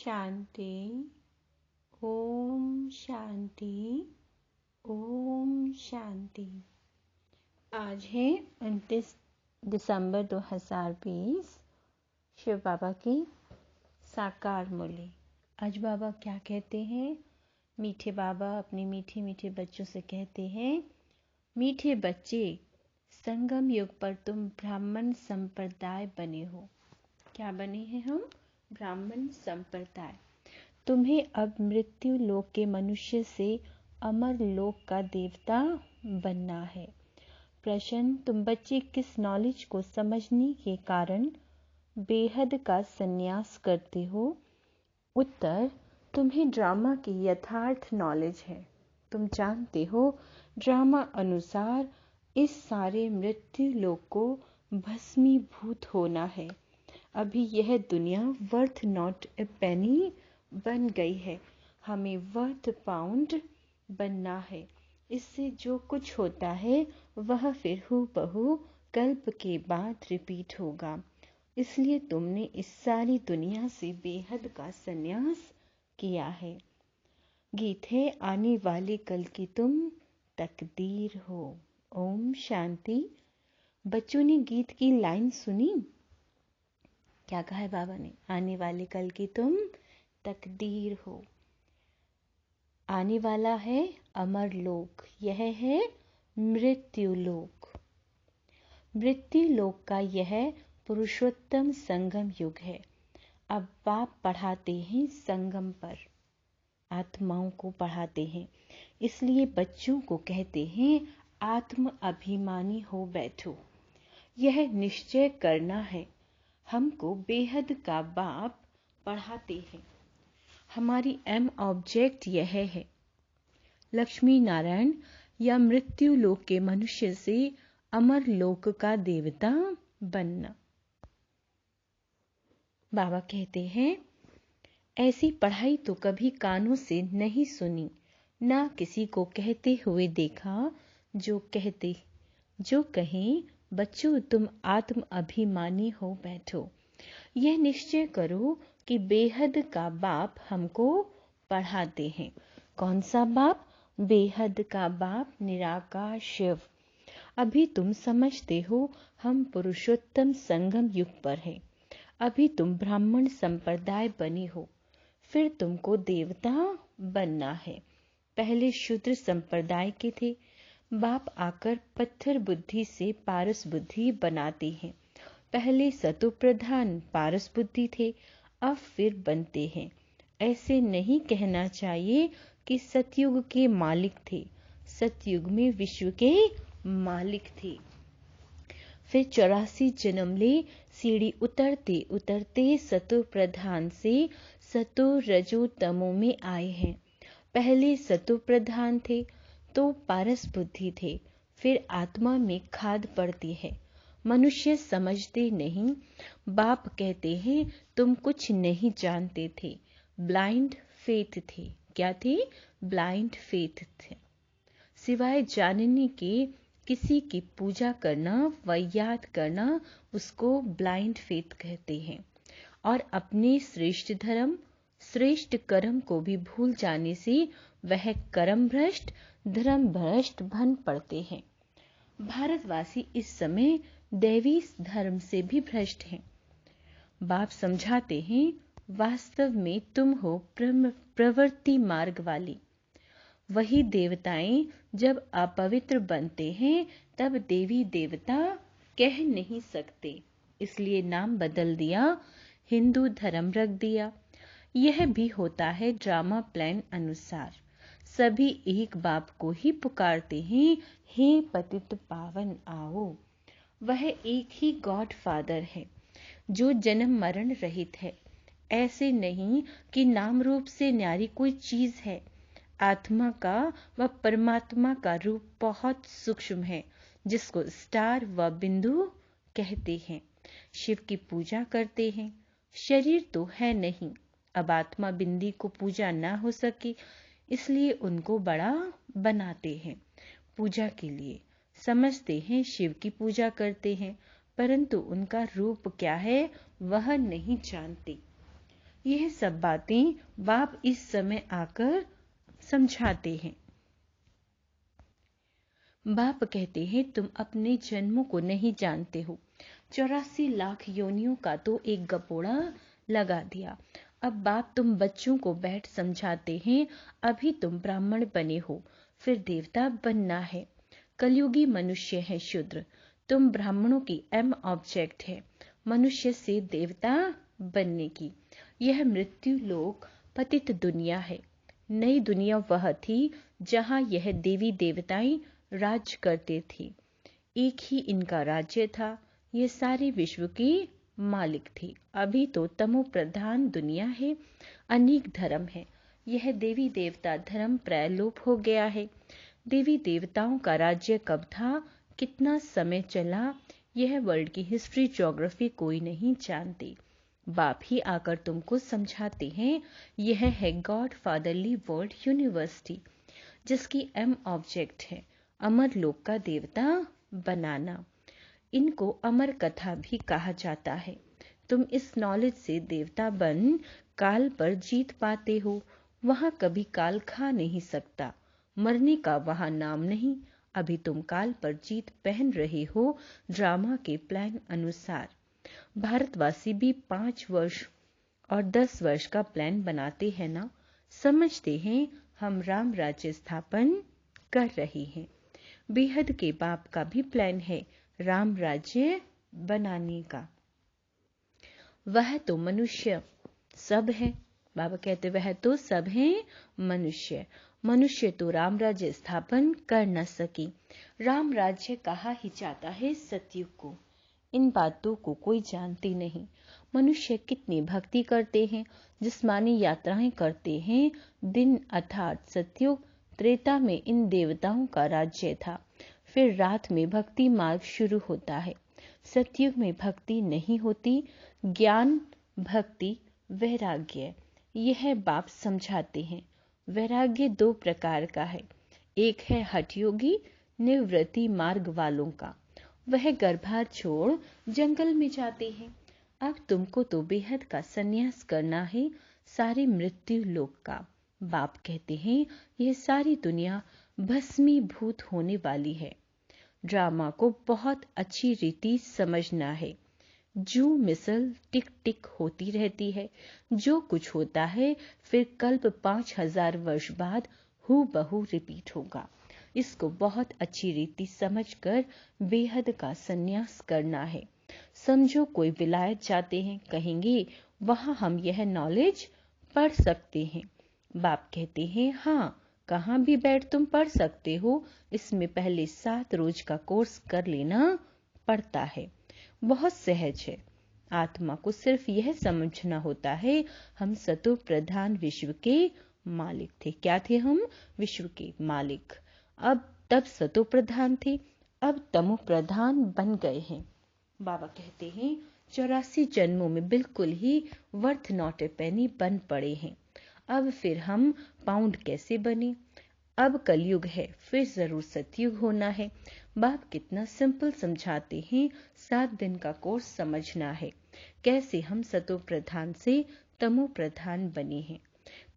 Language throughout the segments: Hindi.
शांति। ओम शांति। ओम शांति। आज है 29 दिसंबर 2020। शिव बाबा की साकार मुरली। आज बाबा क्या कहते हैं? मीठे बाबा अपने मीठे मीठे बच्चों से कहते हैं, मीठे बच्चे, संगम युग पर तुम ब्राह्मण संप्रदाय बने हो। क्या बने हैं हम? ब्राह्मण संप्रदाय। तुम्हें अब मृत्यु लोक के मनुष्य से अमर लोक का देवता बनना है। प्रश्न, तुम बच्चे किस नॉलेज को समझने के कारण बेहद का संन्यास करते हो? उत्तर, तुम्हें ड्रामा की यथार्थ नॉलेज है। तुम जानते हो ड्रामा अनुसार इस सारे मृत्यु लोक को भस्मीभूत होना है। अभी यह दुनिया वर्थ नॉट ए पेनी बन गई है, हमें वर्थ पाउंड बनना है। इससे जो कुछ होता है वह फिर हूबहू कल्प के बाद रिपीट होगा। इसलिए तुमने इस सारी दुनिया से बेहद का संन्यास किया है। गीत है, आने वाले कल की तुम तकदीर हो। ओम शांति। बच्चों ने गीत की लाइन सुनी? क्या कहा है बाबा ने? आने वाले कल की तुम तकदीर हो। आने वाला है अमर लोक, यह है मृत्यु लोक। मृत्यु लोक का यह पुरुषोत्तम संगम युग है। अब बाप पढ़ाते हैं संगम पर, आत्माओं को पढ़ाते हैं। इसलिए बच्चों को कहते हैं, आत्म अभिमानी हो बैठो। यह निश्चय करना है। हमको बेहद का बाप पढ़ाते हैं। हमारी एम ऑब्जेक्ट यह है, लक्ष्मी नारायण या मृत्यु लोक के मनुष्य से अमर लोक का देवता बनना। बाबा कहते हैं, ऐसी पढ़ाई तो कभी कानों से नहीं सुनी, ना किसी को कहते हुए देखा। जो कहें बच्चों तुम आत्म अभिमानी हो बैठो। यह निश्चय करो कि बेहद का बाप हमको पढ़ाते हैं। कौन सा बाप? बेहद का बाप, निराकार शिव। अभी तुम समझते हो हम पुरुषोत्तम संगम युग पर हैं। अभी तुम ब्राह्मण संप्रदाय बने हो, फिर तुमको देवता बनना है। पहले शूद्र संप्रदाय के थे। बाप आकर पत्थर बुद्धि से पारस बुद्धि बनाते हैं। पहले सतो प्रधान पारस बुद्धि थे, अब फिर बनते हैं। ऐसे नहीं कहना चाहिए कि सतयुग के मालिक थे। सतयुग में विश्व के मालिक थे। फिर 84 जन्म ले, सीढ़ी उतरते उतरते सतो प्रधान से सतो रजो तमो में आए हैं। पहले सतो प्रधान थे तो पारस बुद्धि थे, फिर आत्मा में खाद पड़ती है। मनुष्य समझते नहीं। बाप कहते हैं, तुम कुछ नहीं जानते थे, ब्लाइंड फेथ थे। क्या थे? ब्लाइंड फेथ थे। सिवाय जानने के किसी की पूजा करना व याद करना, उसको ब्लाइंड फेथ कहते हैं। और अपने श्रेष्ठ धर्म, श्रेष्ठ कर्म को भी भूल जाने से वह कर्म भ्रष्ट, धर्म भ्रष्ट बन पड़ते हैं। भारतवासी इस समय दैवी धर्म से भी भ्रष्ट हैं। बाप समझाते हैं, वास्तव में तुम हो प्रवृत्ति मार्ग वाली। वही देवताएं जब अपवित्र बनते हैं तब देवी देवता कह नहीं सकते, इसलिए नाम बदल दिया, हिंदू धर्म रख दिया। यह भी होता है ड्रामा प्लान अनुसार। सभी एक बाप को ही पुकारते हैं, हे पतित पावन आओ। वह एक ही गॉड फादर है जो जन्म मरण रहित है। ऐसे नहीं कि नाम रूप से न्यारी कोई चीज है। आत्मा का व परमात्मा का रूप बहुत सूक्ष्म है, जिसको स्टार व बिंदु कहते हैं। शिव की पूजा करते हैं। शरीर तो है नहीं। अब आत्मा बिंदी को पूजा ना हो सके, इसलिए उनको बड़ा बनाते हैं। पूजा के लिए समझते हैं शिव की पूजा करते हैं, परंतु उनका रूप क्या है वह नहीं जानते। यह सब बातें बाप इस समय आकर समझाते हैं। बाप कहते हैं तुम अपने जन्मों को नहीं जानते हो। 84 लाख योनियों का तो एक गपोड़ा लगा दिया। अब बाप तुम बच्चों को बैठ समझाते हैं, अभी तुम ब्राह्मण बने हो, फिर देवता बनना है। कलयुगी मनुष्य है शूद्र, तुम ब्राह्मणों की एम ऑब्जेक्ट है मनुष्य से देवता बनने की। यह मृत्यु लोक पतित दुनिया है। नई दुनिया वह थी जहाँ यह देवी देवताएं राज करते थे। एक ही इनका राज्य था, ये सारे विश्व के मालिक थे। अभी तो तमो प्रधान दुनिया है, अनेक धर्म है। यह देवी देवता धर्म प्रलोप हो गया है। देवी देवताओं का राज्य कब था, कितना समय चला, यह वर्ल्ड की हिस्ट्री ज्योग्राफी कोई नहीं जानते। बाप ही आकर तुमको समझाते हैं। यह है गॉड फादरली वर्ल्ड यूनिवर्सिटी, जिसकी एम ऑब्जेक्ट है अमर लोक का देवता बनाना। इनको अमर कथा भी कहा जाता है। तुम इस नॉलेज से देवता बन काल पर जीत पाते हो। वहां कभी काल खा नहीं सकता, मरने का वहां नाम नहीं। अभी तुम काल पर जीत पहन रहे हो ड्रामा के प्लान अनुसार। भारतवासी भी 5 वर्ष और 10 वर्ष का प्लान बनाते हैं ना। समझते हैं हम राम राज्य स्थापन कर रहे हैं। बेहद के बाप का भी प्लान है राम राज्य बनाने का। वह तो मनुष्य सब है। बाबा कहते वह तो सब है मनुष्य। मनुष्य तो राम राज्य स्थापन कर न सके। राम राज्य कहा ही जाता है सतयुग को। इन बातों को कोई जानते नहीं। मनुष्य कितनी भक्ति करते हैं, जिस्मानी यात्राएं करते हैं। दिन अर्थात सतयुग त्रेता में इन देवताओं का राज्य था। फिर रात में भक्ति मार्ग शुरू होता है। सतयुग में भक्ति नहीं होती, ज्ञान भक्ति वैराग्य, यह बाप समझाते हैं। वैराग्य 2 प्रकार का है। एक है हठ योगी निवृत्ति मार्ग वालों का, वह गर्भार छोड़ जंगल में जाते हैं। अब तुमको तो बेहद का संन्यास करना है, सारी मृत्यु लोक का। बाप कहते हैं यह सारी दुनिया भस्मीभूत होने वाली है। ड्रामा को बहुत अच्छी रीति समझना है। जो मिसल टिक टिक होती रहती है, जो कुछ होता है फिर कल्प 5000 वर्ष बाद हूबहू रिपीट होगा। इसको बहुत अच्छी रीति समझकर बेहद का संन्यास करना है। समझो कोई विलायत जाते हैं, कहेंगे वहां हम यह नॉलेज पढ़ सकते हैं। बाप कहते हैं हाँ, कहाँ भी बैठ तुम पढ़ सकते हो। इसमें पहले 7 रोज का कोर्स कर लेना पड़ता है। बहुत सहज है। आत्मा को सिर्फ यह समझना होता है हम सतो प्रधान विश्व के मालिक थे। क्या थे हम? विश्व के मालिक। अब तब सतो प्रधान थे, अब तमो प्रधान बन गए हैं। बाबा कहते हैं 84 जन्मों में बिल्कुल ही वर्थ नॉट ए पेनी बन पड़े हैं। अब फिर हम पाउंड कैसे बने? अब कलयुग है, फिर जरूर सतयुग होना है। बाप कितना सिंपल समझाते हैं। 7 दिन का कोर्स समझना है, कैसे हम सतो प्रधान से तमो प्रधान बने हैं।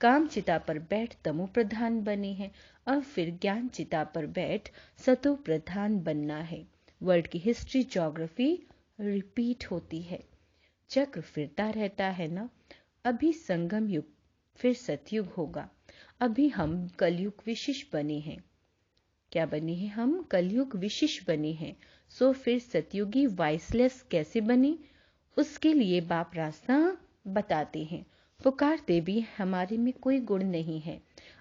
काम चिता पर बैठ तमो प्रधान बने हैं, अब फिर ज्ञान चिता पर बैठ सतो प्रधान बनना है। वर्ल्ड की हिस्ट्री ज्योग्राफी रिपीट होती है, चक्र फिरता रहता है ना। अभी संगम युग, फिर सतयुग होगा। अभी हम कलयुग विशिष्ट बने हैं। क्या बने हैं हम? कलयुग विशिष्ट बने हैं। सो फिर सतयुगी वाइसलेस कैसे बने? उसके लिए बाप रास्ता बताते हैं। पुकारते भी हमारे में कोई गुण नहीं है।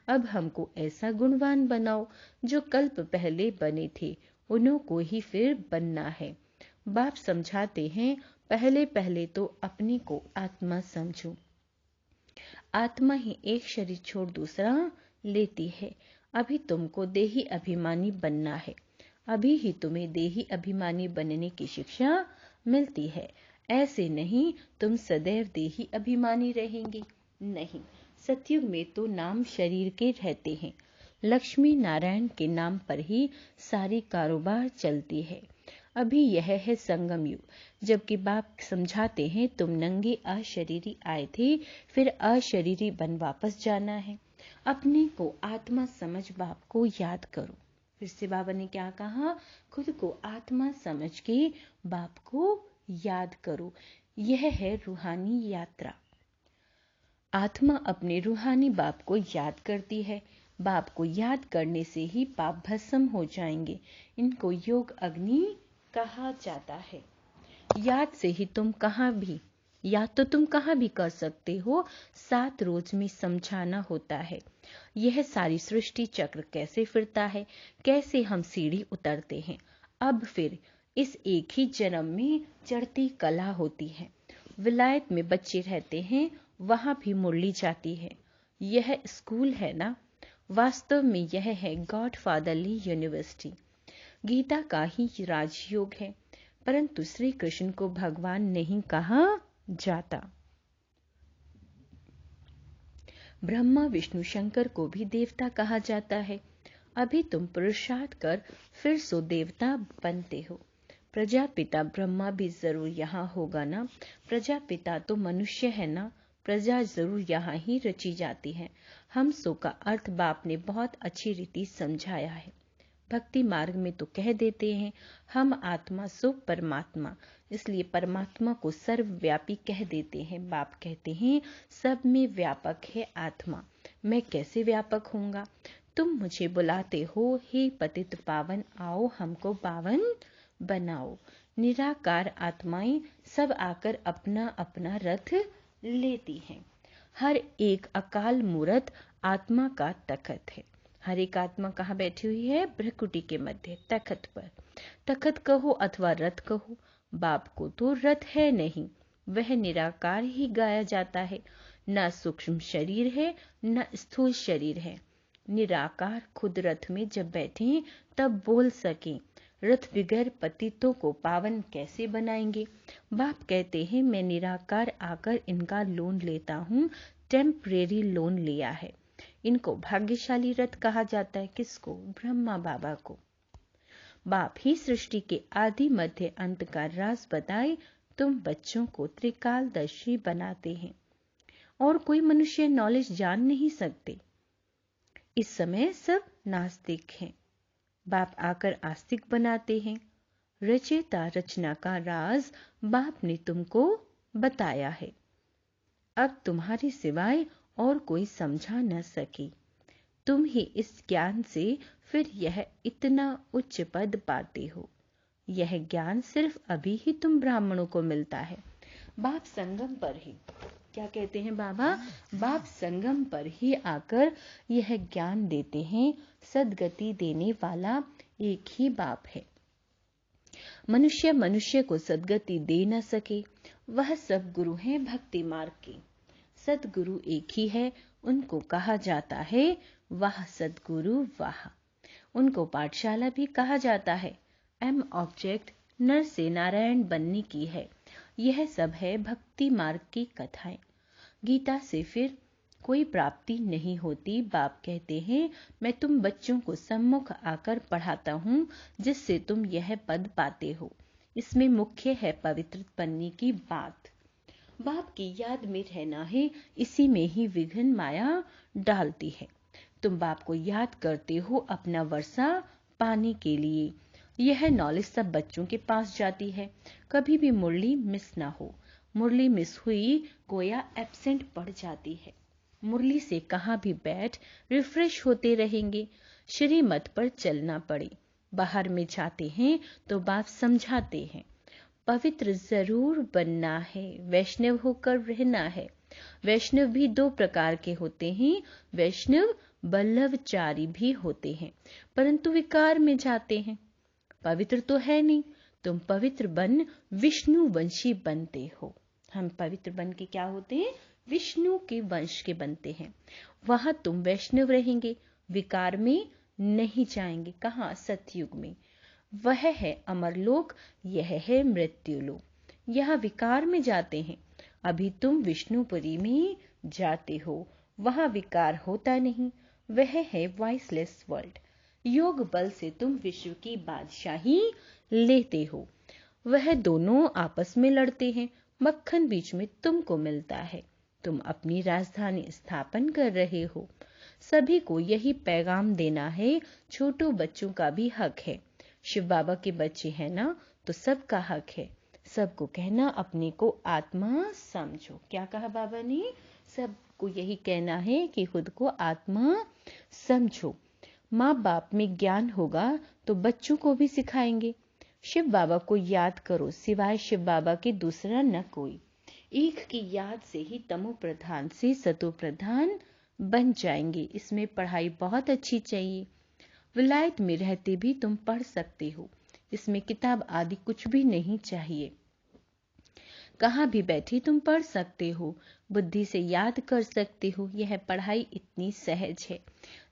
अब हमको ऐसा गुणवान बनाओ जो कल्प पहले बने थे, उन्हों को ही फिर बनना है। बाप समझाते हैं पहले पहले तो अपने को आत्मा समझो। आत्मा ही एक शरीर छोड़ दूसरा लेती है। अभी तुमको देही अभिमानी बनना है। अभी ही तुम्हें देही अभिमानी बनने की शिक्षा मिलती है। ऐसे नहीं तुम सदैव देही अभिमानी रहेंगे। नहीं, सतयुग में तो नाम शरीर के रहते हैं। लक्ष्मी नारायण के नाम पर ही सारी कारोबार चलती है। अभी यह है संगम युग, जबकि बाप समझाते हैं तुम नंगे अशरीरी आए थे, फिर अशरीरी बन वापस जाना है। अपने को आत्मा समझ बाप को याद करो। फिर से बाबा ने क्या कहा, खुद को आत्मा समझ के बाप को याद करो। यह है रूहानी यात्रा। आत्मा अपने रूहानी बाप को याद करती है। बाप को याद करने से ही पाप भस्म हो जाएंगे। इनको योग अग्नि कहा जाता है। याद से ही तुम कहाँ भी, याद तो तुम कहाँ भी कर सकते हो, 7 रोज में समझाना होता है। यह सारी सृष्टि चक्र कैसे फिरता है, कैसे हम सीढ़ी उतरते हैं। अब फिर इस एक ही जन्म में चढ़ती कला होती है। विलायत में बच्चे रहते हैं, वहां भी मुरली जाती है। यह स्कूल है ना, वास्तव में यह है गॉड फादरली यूनिवर्सिटी। गीता का ही राजयोग है, परंतु श्री कृष्ण को भगवान नहीं कहा जाता। ब्रह्मा विष्णु शंकर को भी देवता कहा जाता है। अभी तुम पुरुषार्थ कर फिर सो देवता बनते हो। प्रजापिता ब्रह्मा भी जरूर यहाँ होगा ना। प्रजापिता तो मनुष्य है ना, प्रजा जरूर यहाँ ही रची जाती है। हम सो का अर्थ बाप ने बहुत अच्छी रीति समझाया है। भक्ति मार्ग में तो कह देते हैं हम आत्मा सो परमात्मा, इसलिए परमात्मा को सर्वव्यापी कह देते हैं। बाप कहते हैं सब में व्यापक है आत्मा, मैं कैसे व्यापक होऊंगा। तुम मुझे बुलाते हो, हे पतित पावन आओ हमको पावन बनाओ। निराकार आत्माएं सब आकर अपना अपना रथ लेती हैं। हर एक अकाल मूर्त आत्मा का तखत है। हर एक आत्मा कहाँ बैठी हुई है, भ्रकुटी के मध्य तखत पर। तखत कहो अथवा रथ कहो, बाप को तो रथ है नहीं, वह निराकार ही गाया जाता है। न सूक्ष्म शरीर है न स्थूल शरीर है। निराकार खुद रथ में जब बैठे तब बोल सके। रथ बिगैर पतितों को पावन कैसे बनाएंगे। बाप कहते हैं मैं निराकार आकर इनका लोन लेता हूँ, टेम्परेरी लोन लिया है। इनको भाग्यशाली रथ कहा जाता है। किसको? ब्रह्मा बाबा को। बाप ही सृष्टि के आदि मध्य अंत का राज बताए तुम बच्चों को त्रिकालदर्शी बनाते हैं और कोई मनुष्य नॉलेज जान नहीं सकते। इस समय सब नास्तिक हैं, बाप आकर आस्तिक बनाते हैं। रचयिता रचना का राज बाप ने तुमको बताया है। अब तुम्हारे सिवाय और कोई समझा न सके। तुम ही इस ज्ञान से फिर यह इतना उच्च पद पाते हो। यह ज्ञान सिर्फ अभी ही तुम ब्राह्मणों को मिलता है। बाप संगम पर ही, क्या कहते हैं बाबा, बाप संगम पर ही आकर यह ज्ञान देते हैं। सद्गति देने वाला एक ही बाप है। मनुष्य मनुष्य को सद्गति दे न सके, वह सब गुरु हैं भक्ति मार्ग के। सद्गुरु एक ही है, उनको कहा जाता है वाह सद्गुरु वाह। उनको पाठशाला भी कहा जाता है। एम ऑब्जेक्ट नर से नारायण बनने की है। यह सब है भक्ति मार्ग की कथाएं। गीता से फिर कोई प्राप्ति नहीं होती। बाप कहते हैं मैं तुम बच्चों को सम्मुख आकर पढ़ाता हूँ, जिससे तुम यह पद पाते हो। इसमें मुख्य है पवित्र बनने की बात। बाप की याद में रहना है, इसी में ही विघ्न माया डालती है। तुम बाप को याद करते हो अपना वर्षा पाने के लिए। यह नॉलेज सब बच्चों के पास जाती है। कभी भी मुरली मिस ना हो। मुरली मिस हुई गोया एब्सेंट पड़ जाती है। मुरली से कहाँ भी बैठ रिफ्रेश होते रहेंगे। श्रीमत पर चलना पड़े। बाहर में जाते हैं तो बाप समझाते हैं पवित्र जरूर बनना है, वैष्णव होकर रहना है। वैष्णव भी 2 प्रकार के होते हैं। वैष्णव बल्लभचारी भी होते हैं, परंतु विकार में जाते हैं। पवित्र तो है नहीं, तुम पवित्र बन विष्णु वंशी बनते हो। हम पवित्र बन के क्या होते हैं? विष्णु के वंश के बनते हैं। वहां तुम वैष्णव रहेंगे, विकार में नहीं जाएंगे। कहाँ? सतयुग में। वह है अमरलोक, यह है मृत्युलोक। यहाँ विकार में जाते हैं। अभी तुम विष्णुपुरी में जाते हो, वहां विकार होता नहीं। वह है वॉइसलेस वर्ल्ड। योग बल से तुम विश्व की बादशाही लेते हो। वह दोनों आपस में लड़ते हैं, मक्खन बीच में तुमको मिलता है। तुम अपनी राजधानी स्थापन कर रहे हो। सभी को यही पैगाम देना है, छोटों बच्चों का भी हक है। शिव बाबा के बच्चे हैं ना, तो सबका हक है। सबको कहना अपने को आत्मा समझो। क्या कहा बाबा ने? सबको यही कहना है कि खुद को आत्मा समझो। माँ बाप में ज्ञान होगा तो बच्चों को भी सिखाएंगे। शिव बाबा को याद करो, सिवाय शिव बाबा के दूसरा न कोई। एक की याद से ही तमो प्रधान से सतो प्रधान बन जाएंगे। इसमें पढ़ाई बहुत अच्छी चाहिए। विलायत में रहते भी तुम पढ़ सकते हो। इसमें किताब आदि कुछ भी नहीं चाहिए। कहाँ भी बैठी तुम पढ़ सकते हो, बुद्धि से याद कर सकते हो। यह पढ़ाई इतनी सहज है।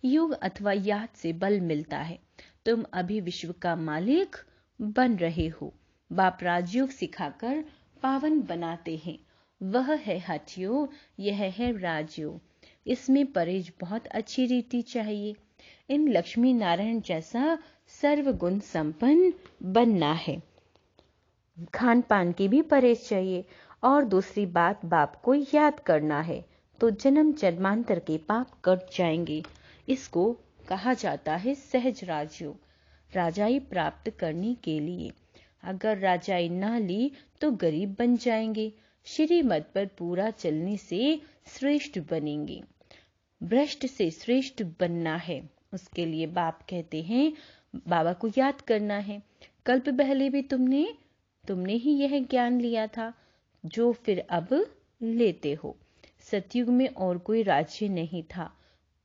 योग अथवा याद से बल मिलता है। तुम अभी विश्व का मालिक बन रहे हो। बाप राजयोग सिखाकर पावन बनाते हैं। वह है हठयोग, यह है राजयोग। इसमें परहेज बहुत अच्छी रीति चाहिए। इन लक्ष्मी नारायण जैसा सर्वगुण संपन्न बनना है। खान पान की भी परहेज चाहिए। और दूसरी बात, बाप को याद करना है तो जन्म जन्मांतर के पाप कट जाएंगे। इसको कहा जाता है सहज राजयोग। राजाई प्राप्त करने के लिए अगर राजाई ना ली तो गरीब बन जाएंगे। श्रीमत पर पूरा चलने से श्रेष्ठ बनेंगे। भ्रष्ट से श्रेष्ठ बनना है, उसके लिए बाप कहते हैं बाबा को याद करना है। कल्प पहले भी तुमने ही यह ज्ञान लिया था जो फिर अब लेते हो। सतयुग में और कोई राज्य नहीं था,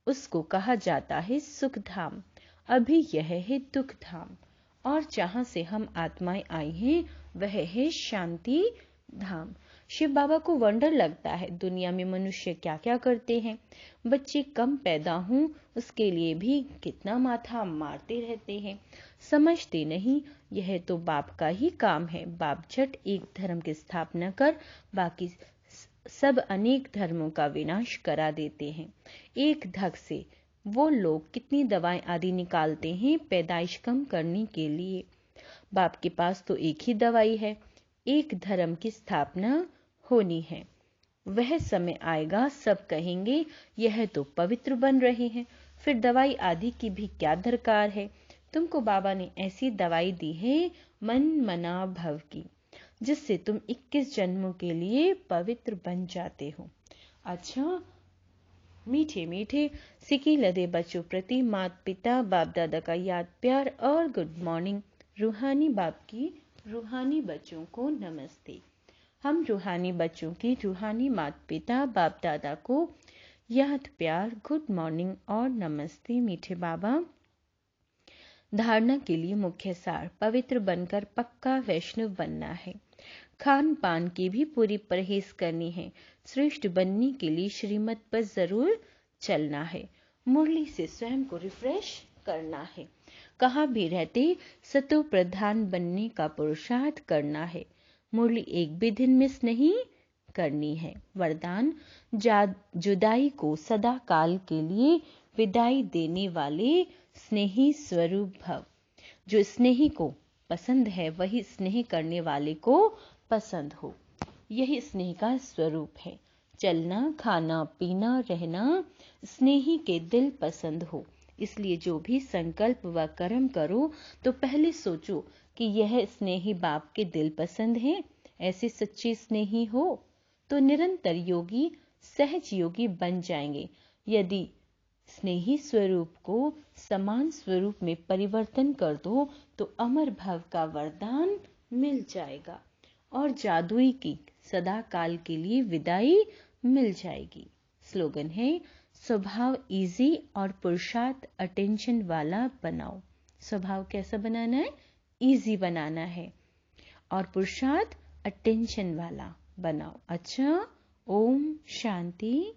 उसको कहा जाता है सुख धाम। अभी यह है दुख धाम। और जहां से हम आत्माएं आई हैं वह है शांति धाम। शिव बाबा को वंडर लगता है दुनिया में मनुष्य क्या क्या करते हैं। बच्चे कम पैदा हों उसके लिए भी कितना माथा मारते रहते हैं। समझते नहीं, यह तो बाप का ही काम है। बाप झट एक धर्म की स्थापना कर बाकी सब अनेक धर्मों का विनाश करा देते हैं। एक धक से वो लोग कितनी दवाएं आदि निकालते हैं पैदाइश कम करने के लिए। बाप के पास तो एक ही दवाई है, एक धर्म की स्थापना होनी है। वह समय आएगा सब कहेंगे यह तो पवित्र बन रहे हैं, फिर दवाई आदि की भी क्या दरकार है। तुमको बाबा ने ऐसी दवाई दी है मन मना भव की, जिससे तुम 21 जन्मों के लिए पवित्र बन जाते हो। अच्छा, मीठे मीठे सिकी लदे बच्चों प्रति माता पिता बाप दादा का याद प्यार और गुड मॉर्निंग। रूहानी बाप की रूहानी बच्चों को नमस्ते। हम रूहानी बच्चों की रूहानी माता पिता बाप दादा को याद प्यार गुड मॉर्निंग और नमस्ते। मीठे बाबा, धारणा के लिए मुख्य सार, पवित्र बनकर पक्का वैष्णव बनना है। खान पान की भी पूरी परहेज करनी है। श्रेष्ठ बनने के लिए श्रीमत पर जरूर चलना है। मुरली से स्वयं को रिफ्रेश करना है। कहाँ भी रहते सतो प्रधान बनने का पुरुषार्थ करना है। मुरली एक भी दिन मिस नहीं करनी है। वरदान, जुदाई को सदा काल के लिए विदाई देने वाले स्नेही स्वरूप भव। जो स्नेही को पसंद है वही स्नेह करने वाले को पसंद हो। यही स्नेह का स्वरूप है। चलना खाना पीना रहना स्नेही के दिल पसंद हो। इसलिए जो भी संकल्प व कर्म करो तो पहले सोचो कि यह स्नेही बाप के दिल पसंद है। ऐसे सच्चे स्नेही हो तो निरंतर योगी सहज योगी बन जाएंगे। यदि स्नेही स्वरूप को समान स्वरूप में परिवर्तन कर दो तो अमर भव का वरदान मिल जाएगा और जादुई की सदा काल के लिए विदाई मिल जाएगी। स्लोगन है, स्वभाव इजी और पुरुषार्थ अटेंशन वाला बनाओ। स्वभाव कैसा बनाना है? इजी बनाना है और पुरुषार्थ अटेंशन वाला बनाओ। अच्छा, ओम शांति।